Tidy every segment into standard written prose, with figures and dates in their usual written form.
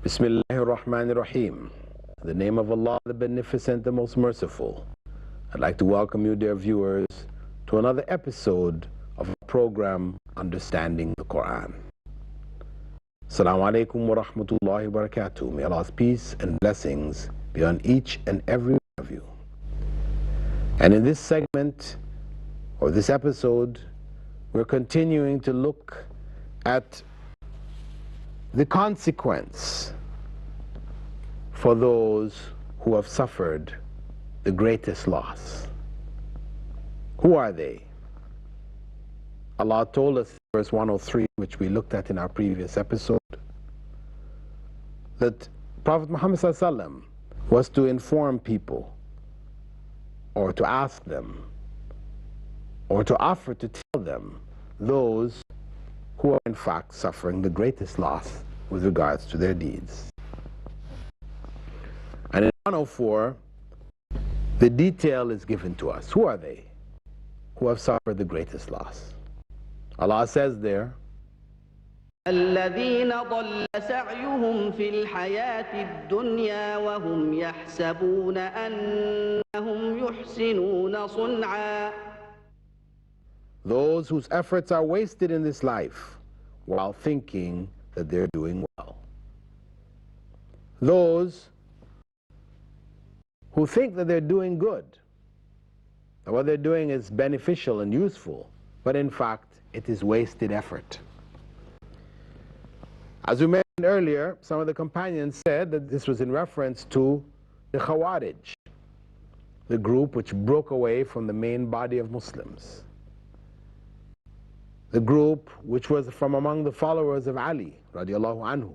Bismillahir Rahmanir Rahim. In the name of Allah, the Beneficent, the Most Merciful. I'd like to welcome you, dear viewers, to another episode of our program, Understanding the Qur'an. Assalamu alaikum wa rahmatullahi wa barakatuh. May Allah's peace and blessings be on each and every one of you. And in this segment, or this episode, we're continuing to look at the consequence for those who have suffered the greatest loss. Who are they? Allah told us in verse 103, which we looked at in our previous episode, that Prophet Muhammad ﷺ was to inform people, or to ask them, or to offer to tell them those who are in fact suffering the greatest loss with regards to their deeds. And in 104, the detail is given to us. Who are they who have suffered the greatest loss? Allah says there, الذين ضل سعيهم في الحياة الدنيا وهم يحسبون أنهم يحسنون صنعا. Those whose efforts are wasted in this life while thinking that they're doing well. Those who think that they're doing good, that what they're doing is beneficial and useful, but in fact it is wasted effort. As we mentioned earlier, some of the companions said that this was in reference to the Khawarij, the group which broke away from the main body of Muslims. The group which was from among the followers of Ali radiallahu anhu,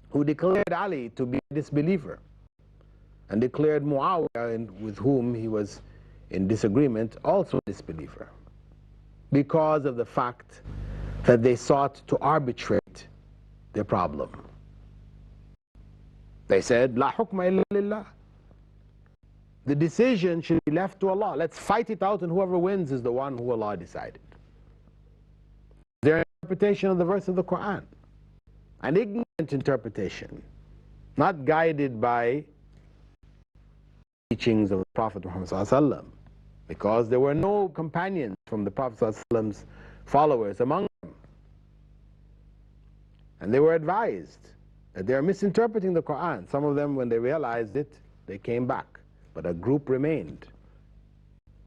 who declared Ali to be a disbeliever and declared Muawiyah, with whom he was in disagreement, also a disbeliever, because of the fact that they sought to arbitrate their problem. They said, La hukma illa lillah. The decision should be left to Allah. Let's fight it out, and whoever wins is the one who Allah decided. Their interpretation of the verse of the Qur'an, an ignorant interpretation, not guided by teachings of the Prophet Muhammad ﷺ, because there were no companions from the Prophet ﷺ's followers among them. And they were advised that they are misinterpreting the Qur'an. Some of them, when they realized it, they came back. But a group remained,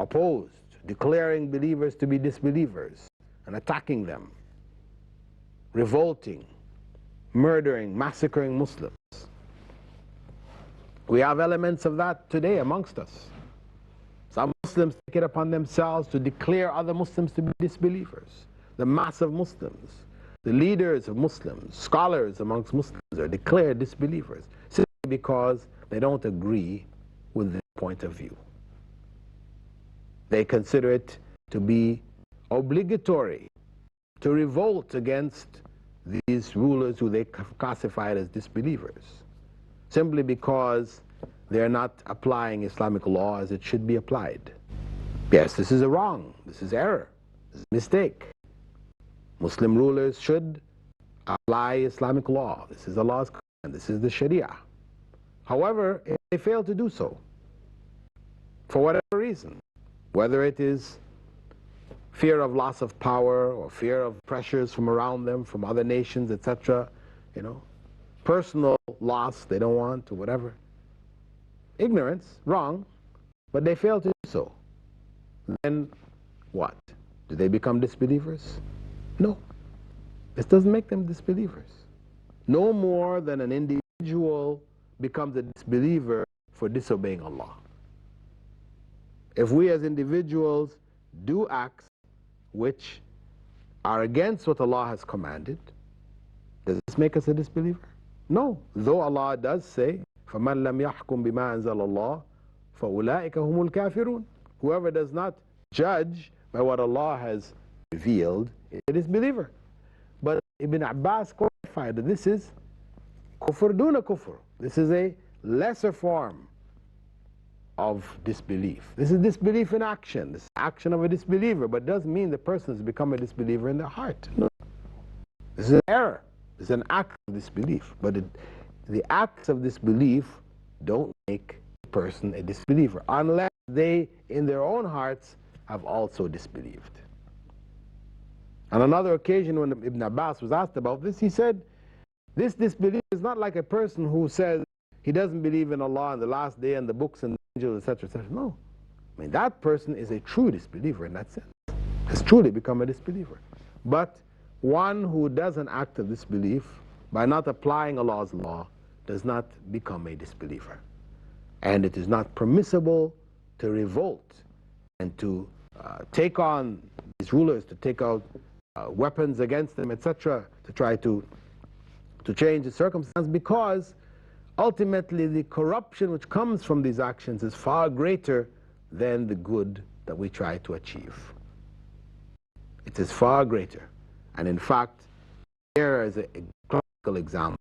opposed, declaring believers to be disbelievers, and attacking them, revolting, murdering, massacring Muslims. We have elements of that today amongst us. Some Muslims take it upon themselves to declare other Muslims to be disbelievers. The mass of Muslims, the leaders of Muslims, scholars amongst Muslims are declared disbelievers simply because they don't agree with their point of view. They consider it to be obligatory to revolt against these rulers who they classified as disbelievers, simply because they're not applying Islamic law as it should be applied. Yes, this is a wrong, this is error, this is a mistake. Muslim rulers should apply Islamic law. This is Allah's command, this is the Sharia. However, if they fail to do so, for whatever reason, whether it is fear of loss of power, or fear of pressures from around them, from other nations, etc., personal loss they don't want, or whatever. Ignorance, wrong, but they fail to do so. Then what? Do they become disbelievers? No. This doesn't make them disbelievers. No more than an individual becomes a disbeliever for disobeying Allah. If we as individuals do acts which are against what Allah has commanded, does this make us a disbeliever? No. Though Allah does say, فَمَنْ لَمْ يَحْكُمْ بِمَا أَنزَلَ اللَّهُ فَأُولَٰئِكَ هُمُ الْكَافِرُونَ. Whoever does not judge by what Allah has revealed is a disbeliever. But Ibn Abbas clarified that this is kufr duna kufr. This is a lesser form of disbelief. This is disbelief in action. This is action of a disbeliever, but doesn't mean the person has become a disbeliever in their heart. No. This is an error. It's an act of disbelief, but the acts of disbelief don't make a person a disbeliever unless they, in their own hearts, have also disbelieved. On another occasion, when Ibn Abbas was asked about this, he said, this disbelief is not like a person who says he doesn't believe in Allah and the last day and the books and the angels, etc., etc. No. I mean, that person is a true disbeliever in that sense. Has truly become a disbeliever. But one who does an act of disbelief by not applying Allah's law does not become a disbeliever. And it is not permissible to revolt and to take on these rulers, to take out weapons against them, etc., to try to change the circumstance, because ultimately the corruption which comes from these actions is far greater than the good that we try to achieve. It is far greater. And in fact, here is a classical example,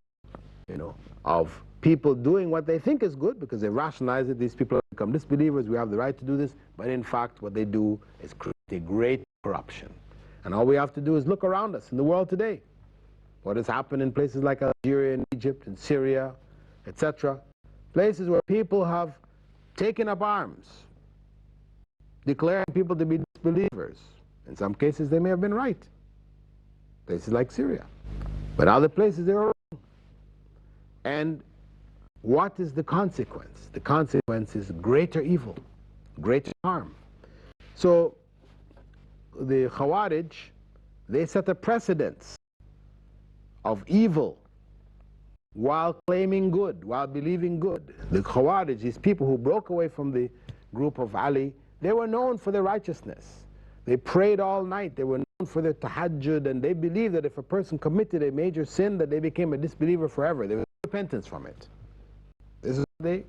of people doing what they think is good because they rationalize it. These people have become disbelievers, we have the right to do this, but in fact what they do is create a great corruption. And all we have to do is look around us in the world today. What has happened in places like Algeria and Egypt and Syria, etc. Places where people have taken up arms, declaring people to be disbelievers. In some cases they may have been right. Places like Syria. But other places they were wrong. And what is the consequence? The consequence is greater evil, greater harm. So the Khawarij, they set a precedence of evil while claiming good, while believing good. The Khawarij, these people who broke away from the group of Ali, they were known for their righteousness. They prayed all night, they were known for their tahajjud, and they believed that if a person committed a major sin, that they became a disbeliever forever. There was no repentance from it. This is what they,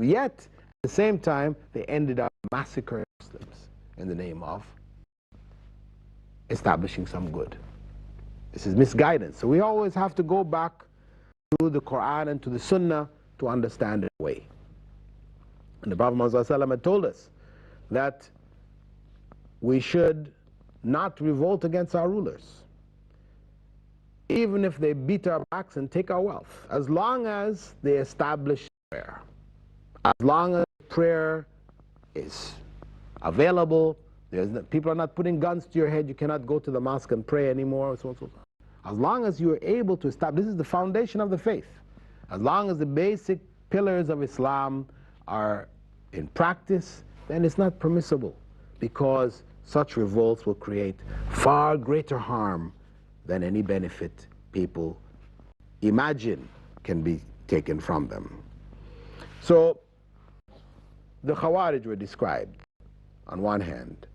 yet, at the same time, they ended up massacring Muslims in the name of establishing some good. This is misguidance. So we always have to go back to the Qur'an and to the Sunnah to understand it way. And the Prophet Musa had told us that we should not revolt against our rulers, even if they beat our backs and take our wealth, as long as they establish prayer. As long as prayer is available, people are not putting guns to your head, you cannot go to the mosque and pray anymore, so on and so forth. As long as you are able to establish, this is the foundation of the faith. As long as the basic pillars of Islam are in practice, then it's not permissible, because such revolts will create far greater harm than any benefit people imagine can be taken from them. So the Khawarij were described on one hand,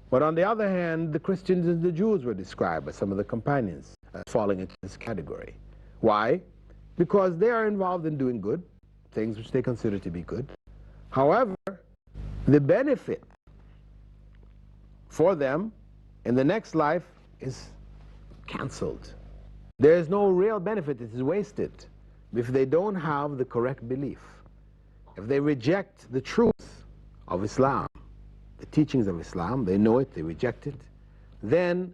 but on the other hand, the Christians and the Jews were described by some of the companions as falling into this category. Why? Because they are involved in doing good, things which they consider to be good. However, the benefit for them in the next life is cancelled. There is no real benefit, it is wasted if they don't have the correct belief. If they reject the truth of Islam, the teachings of Islam, they know it, they reject it, then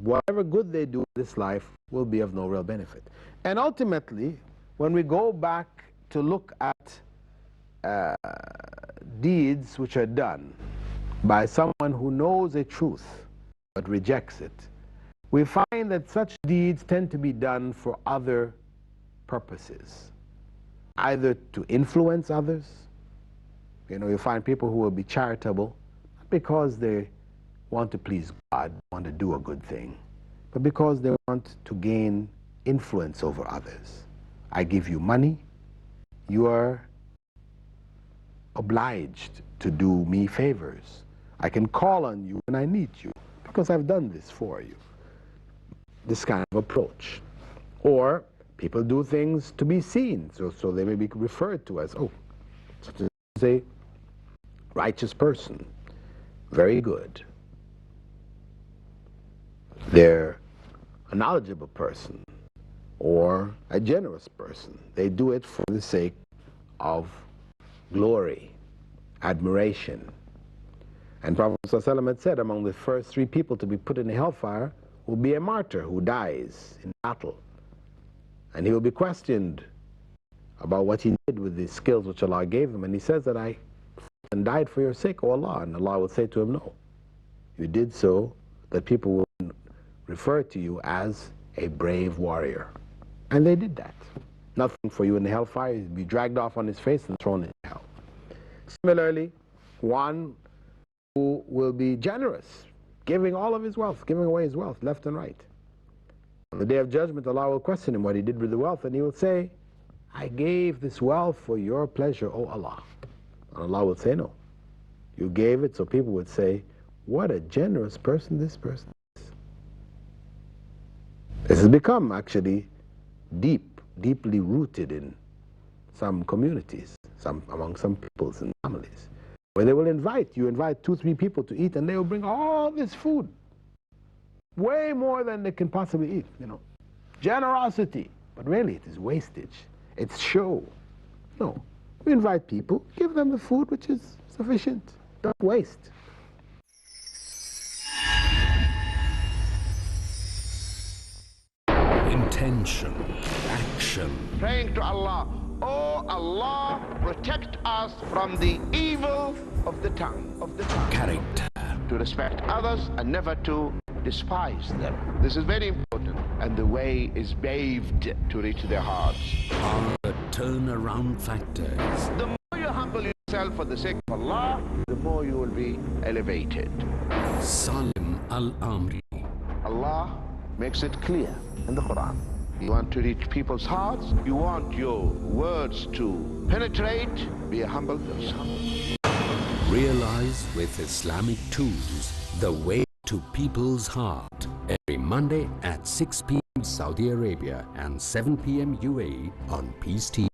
whatever good they do in this life will be of no real benefit. And ultimately, when we go back to look at deeds which are done by someone who knows a truth but rejects it, we find that such deeds tend to be done for other purposes, either to influence others. You find people who will be charitable not because they want to please God, want to do a good thing, but because they want to gain influence over others. I give you money, you are obliged to do me favors. I can call on you when I need you because I've done this for you. This kind of approach. Or people do things to be seen, so they may be referred to as, oh, such as a righteous person, very good. They're a knowledgeable person or a generous person. They do it for the sake of glory, admiration. And Prophet Musa had said among the first 3 people to be put in the hellfire will be a martyr who dies in battle And he will be questioned about what he did with the skills which Allah gave him. And he says that I fought and died for your sake, O Allah. And Allah will say to him, no, you did so that people will refer to you as a brave warrior. And they did that. Nothing for you in the hellfire. He'll be dragged off on his face and thrown in hell. Similarly, one who will be generous, giving all of his wealth, giving away his wealth left and right. On the Day of Judgment, Allah will question him what he did with the wealth, and he will say, I gave this wealth for your pleasure, O Allah. And Allah will say, no. You gave it so people would say, what a generous person this person is. This has become actually deeply rooted in some communities, among some peoples and families, where they will invite 2, 3 people to eat, and they will bring all this food, way more than they can possibly eat, you know. Generosity, but really it is wastage, it's show. No, we invite people, give them the food which is sufficient, don't waste. Intention, action. Praying to Allah, oh Allah, protect us from the evil of the tongue, Character. to respect others and never to despise them. This is very important, and the way is paved to reach their hearts. Are the turnaround factors. The more you humble yourself for the sake of Allah, the more you will be elevated. Salim al-Amri. Allah makes it clear in the Qur'an. You want to reach people's hearts, you want your words to penetrate, be a humble person. Realize with Islamic tools the way to people's heart. Every Monday at 6 p.m. Saudi Arabia and 7 p.m. UAE on Peace TV.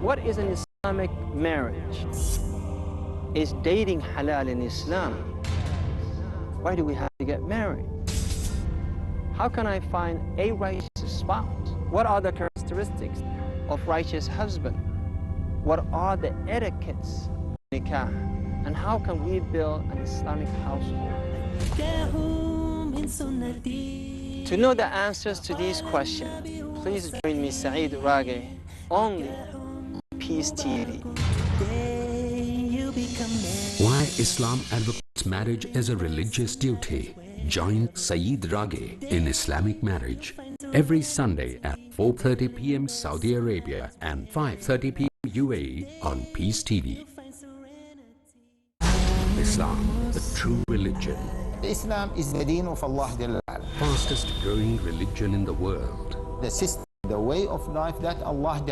What is an Islamic marriage? Is dating halal in Islam? Why do we have to get married? How can I find a righteous spouse? What are the characteristics of righteous husband? What are the etiquettes of nikah? And how can we build an Islamic household? To know the answers to these questions, please join me, Saeed Rage, only on Peace TV. Why Islam advocates marriage as a religious duty. Join Saeed Rage in Islamic Marriage every Sunday at 4:30 p.m. Saudi Arabia and 5:30 p.m. UAE on Peace TV. Islam, the true religion. Islam is the deen of Allah. Fastest growing religion in the world. The system, the way of life that Allah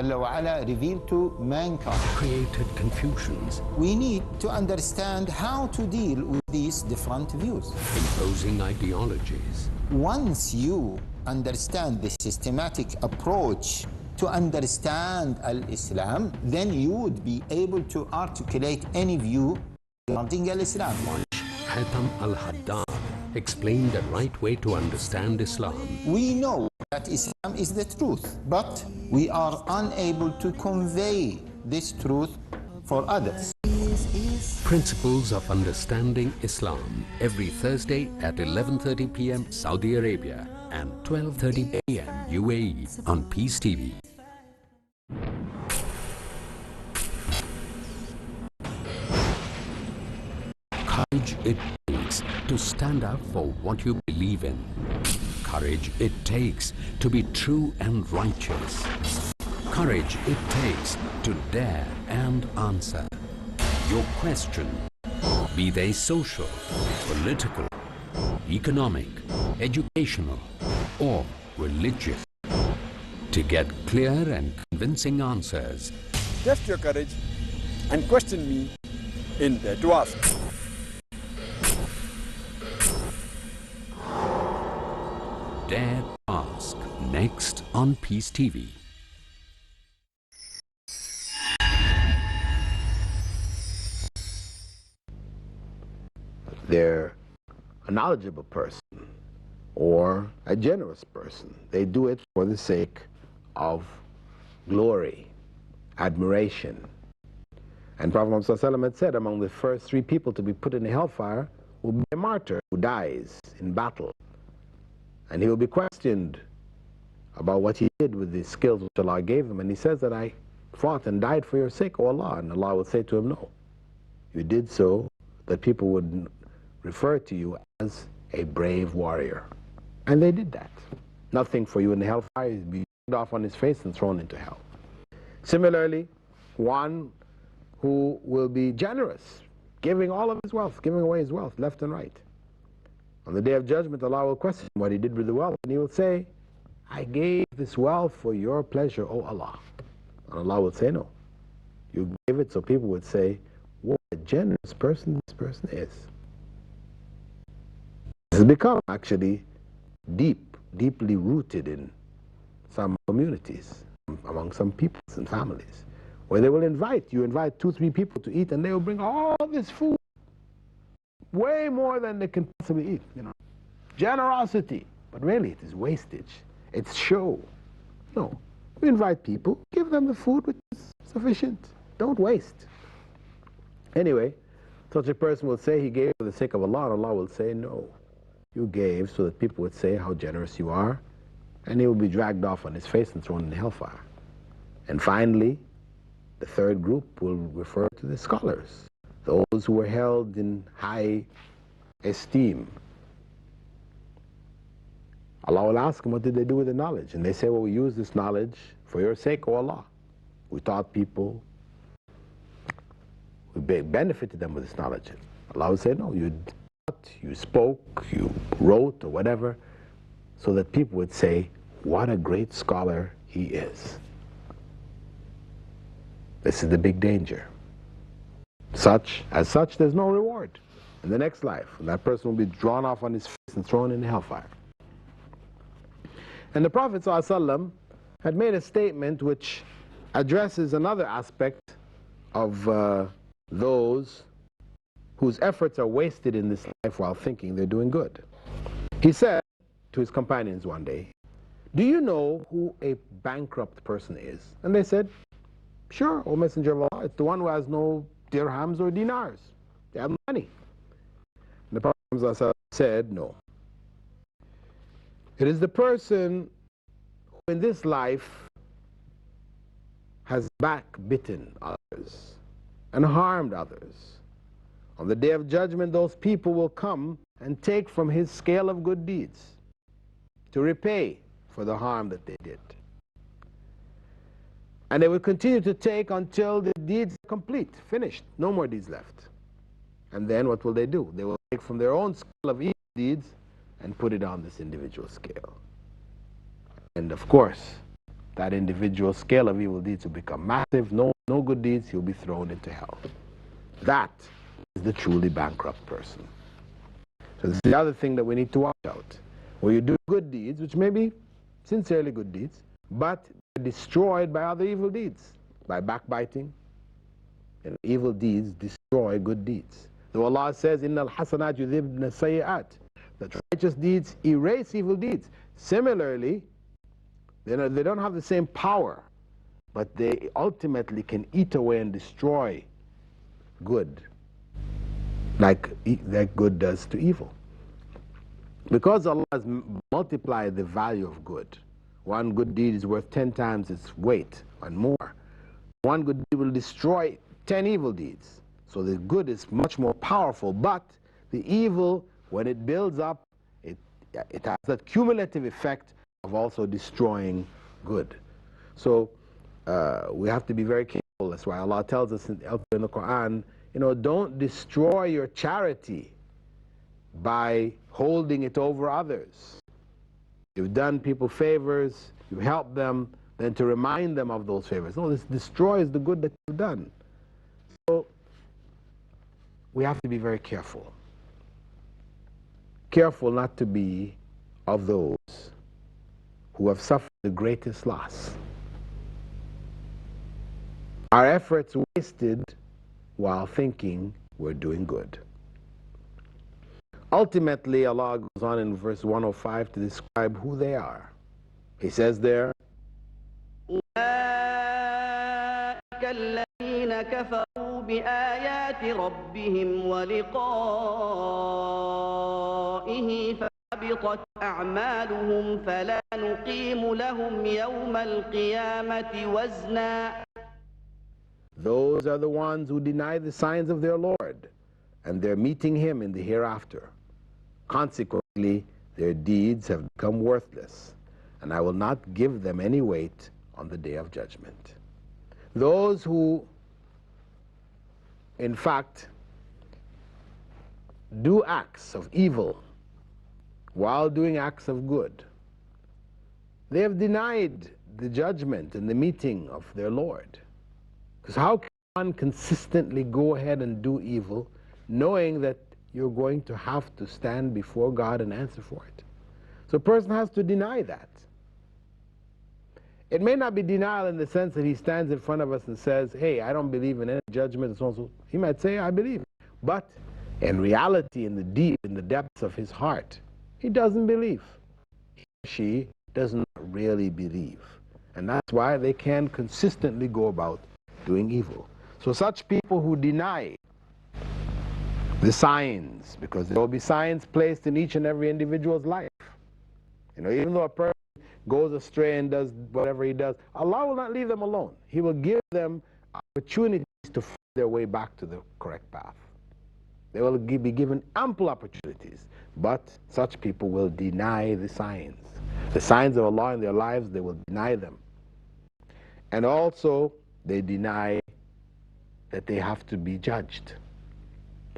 revealed to mankind. Created confusions. We need to understand how to deal with these different views. Imposing ideologies. Once you understand the systematic approach to understand Al-Islam, then you would be able to articulate any view regarding Al-Islam. Haitham al-Haddad explained the right way to understand Islam. We know that Islam is the truth, but we are unable to convey this truth for others. Principles of Understanding Islam every Thursday at 11:30 p.m. Saudi Arabia and 12:30 a.m. UAE on Peace TV. Courage it takes to stand up for what you believe in. Courage it takes to be true and righteous. Courage it takes to dare and answer your question, be they social, political, economic, educational, or religious. To get clear and convincing answers, Test your courage and question me in Dare to Ask. Dare to Ask, next on Peace TV. They're a knowledgeable person or a generous person. They do it for the sake of glory, admiration. And Prophet Musa had said among the first 3 people to be put in the hellfire will be a martyr who dies in battle. And he will be questioned about what he did with the skills which Allah gave him, and he says that I fought and died for your sake, O Allah. And Allah would say to him, no, you did so that people would refer to you as a brave warrior. And they did that. Nothing for you in the hellfire, he'd be off on his face and thrown into hell. Similarly, one who will be generous, giving all of his wealth, giving away his wealth left and right. On the Day of Judgment, Allah will question what he did with the wealth, and he will say, I gave this wealth for your pleasure, O Allah. And Allah will say, no. You gave it so people would say, what a generous person this person is. This has become actually deeply rooted in some communities, among some peoples and families, where they will invite 2-3 people to eat, and they will bring all this food, way more than they can possibly eat, you know. Generosity, but really it is wastage. It's show. No, we invite people, give them the food which is sufficient. Don't waste. Anyway, such a person will say he gave for the sake of Allah, and Allah will say, no, you gave so that people would say how generous you are, and he will be dragged off on his face and thrown in the hellfire. And finally, the third group will refer to the scholars, those who were held in high esteem. Allah will ask them, what did they do with the knowledge? And they say, well, we used this knowledge for your sake, O Allah. We taught people, we benefited them with this knowledge. Allah will say, no, you taught, you spoke, you wrote, or whatever, so that people would say, what a great scholar he is. This is the big danger. As such, there's no reward in the next life. And that person will be drawn off on his face and thrown in the hellfire. And the Prophet ﷺ had made a statement which addresses another aspect of those whose efforts are wasted in this life while thinking they're doing good. He said to his companions one day, do you know who a bankrupt person is? And they said, sure, O Messenger of Allah, it's the one who has no dirhams or dinars. They have money. And the Prophet ﷺ said, no. It is the person who in this life has backbitten others and harmed others. On the Day of Judgment, those people will come and take from his scale of good deeds to repay for the harm that they did. And they will continue to take until the deeds are complete, finished, no more deeds left. And then what will they do? They will take from their own scale of evil deeds and put it on this individual scale. And of course, that individual scale of evil deeds will become massive. No good deeds, he'll be thrown into hell. That is the truly bankrupt person. So this is the other thing that we need to watch out. Where you do good deeds, which may be sincerely good deeds, but destroyed by other evil deeds, by backbiting. And evil deeds destroy good deeds. Though Allah says, "Innal hasanat yudhibna sayyi'at," that righteous deeds erase evil deeds. Similarly, they don't have the same power, but they ultimately can eat away and destroy good, like good does to evil. Because Allah has multiplied the value of good. One good deed is worth 10 times its weight and more. One good deed will destroy 10 evil deeds. So the good is much more powerful, but the evil, when it builds up, it has that cumulative effect of also destroying good. So we have to be very careful. That's why Allah tells us in the Qur'an, don't destroy your charity by holding it over others. You've done people favors, you help them, then to remind them of those favors. No, this destroys the good that you've done. So we have to be very careful. Careful not to be of those who have suffered the greatest loss. Our efforts wasted while thinking we're doing good. Ultimately, Allah goes on in verse 105 to describe who they are. He says there, أولئك الذين كفروا بآيات ربهم ولقائه فحبطت أعمالهم فلا نقيم لهم يوم القيامة وزنا. Those are the ones who deny the signs of their Lord, and they're meeting him in the hereafter. Consequently, their deeds have become worthless, and I will not give them any weight on the day of judgment. Those who, in fact, do acts of evil while doing acts of good, they have denied the judgment and the meeting of their Lord. Because how can one consistently go ahead and do evil knowing that you're going to have to stand before God and answer for it? So a person has to deny that. It may not be denial in the sense that he stands in front of us and says, hey, I don't believe in any judgment and so on and so. He might say, I believe. But in reality, in the depths of his heart, he doesn't believe. He or she does not really believe. And that's why they can consistently go about doing evil. So such people who deny the signs, because there will be signs placed in each and every individual's life. You know, even though a person goes astray and does whatever he does, Allah will not leave them alone. He will give them opportunities to find their way back to the correct path. They will be given ample opportunities, but such people will deny the signs. The signs of Allah in their lives, they will deny them. And also, they deny that they have to be judged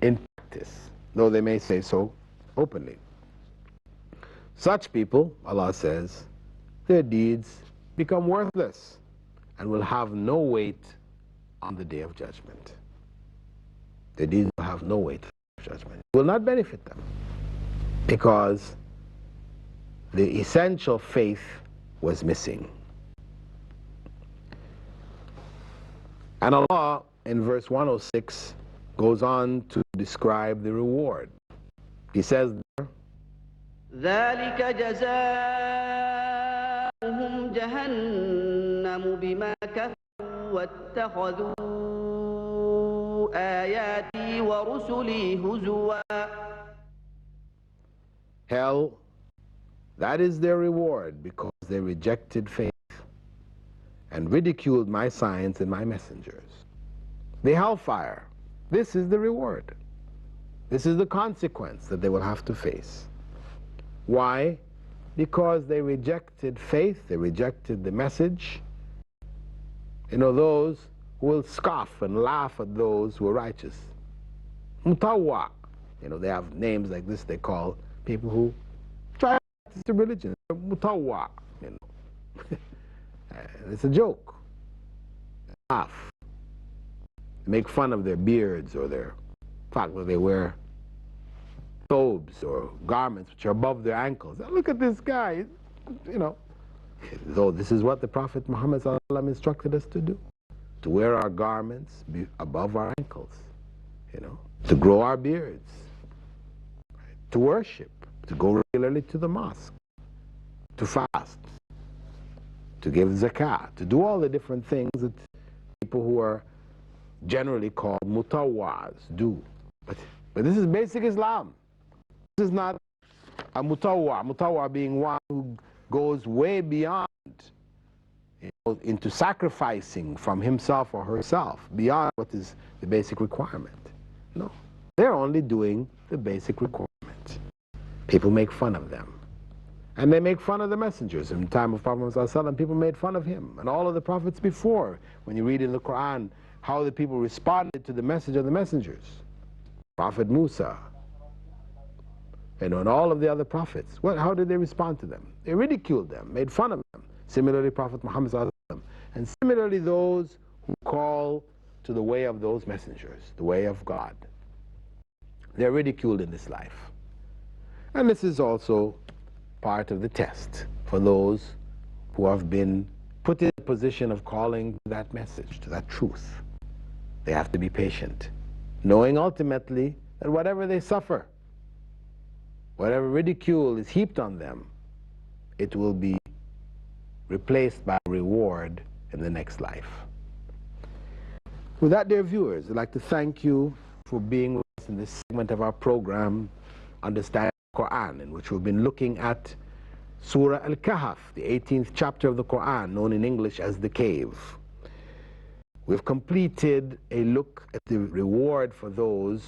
in practice, though they may say so openly. Such people, Allah says, their deeds become worthless and will have no weight on the day of judgment. Their deeds will have no weight on judgment. It will not benefit them because the essential faith was missing. And Allah, in verse 106, goes on to describe the reward. He says there, ذلك جزاؤهم جهنم بما كفروا واتخذوا آياتي ورسلي هزوا. Hell, that is their reward because they rejected faith and ridiculed my signs and my messengers. The hellfire, this is the reward. This is the consequence that they will have to face. Why? Because they rejected faith, they rejected the message. You know, those who will scoff and laugh at those who are righteous. Mutawwa. You know, they have names like this they call people who try to practice the religion. Mutawwa, you know. It's a joke. Laugh. Make fun of their beards or their fact that they wear thobes or garments which are above their ankles. Now, look at this guy, you know. Though this is what the Prophet Muhammad instructed us to do, to wear our garments above our ankles, you know, to grow our beards, to worship, to go regularly to the mosque, to fast, to give zakah, to do all the different things that people who are generally called mutawwas do. But this is basic Islam. This is not a mutawwa. Mutawwa being one who goes way beyond, you know, into sacrificing from himself or herself, beyond what is the basic requirement. No, they're only doing the basic requirement. People make fun of them. And they make fun of the messengers. In the time of Prophet Musa, people made fun of him. And all of the prophets before, when you read in the Qur'an, how the people responded to the message of the messengers. Prophet Musa, you know, and all of the other prophets. How did they respond to them? They ridiculed them, made fun of them. Similarly, Prophet Muhammad, and similarly those who call to the way of those messengers, the way of God. They're ridiculed in this life. And this is also part of the test for those who have been put in a position of calling that message, to that truth. They have to be patient, knowing ultimately that whatever they suffer, whatever ridicule is heaped on them, it will be replaced by reward in the next life. With that, dear viewers, I'd like to thank you for being with us in this segment of our program, Understanding Qur'an, in which we've been looking at Surah Al-Kahf, the 18th chapter of the Qur'an, known in English as the Cave. We've completed a look at the reward for those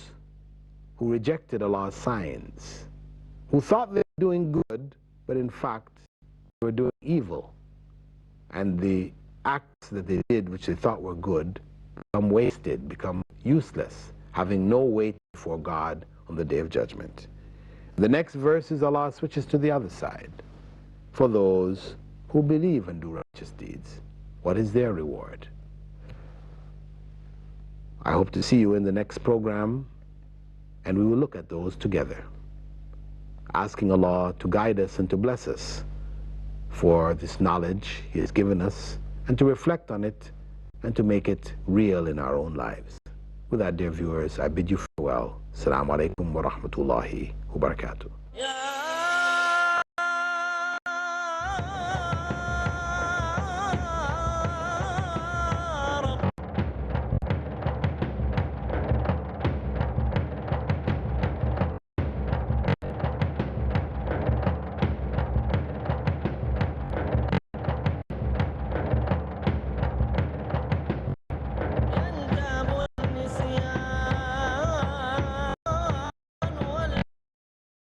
who rejected Allah's signs, who thought they were doing good, but in fact they were doing evil. And the acts that they did, which they thought were good, become wasted, become useless, having no weight before God on the Day of Judgment. The next verse is Allah switches to the other side. For those who believe and do righteous deeds, what is their reward? I hope to see you in the next program, and we will look at those together, asking Allah to guide us and to bless us for this knowledge He has given us, and to reflect on it and to make it real in our own lives. With that, dear viewers, I bid you farewell. Assalamu alaikum wa rahmatullahi wa barakatuh.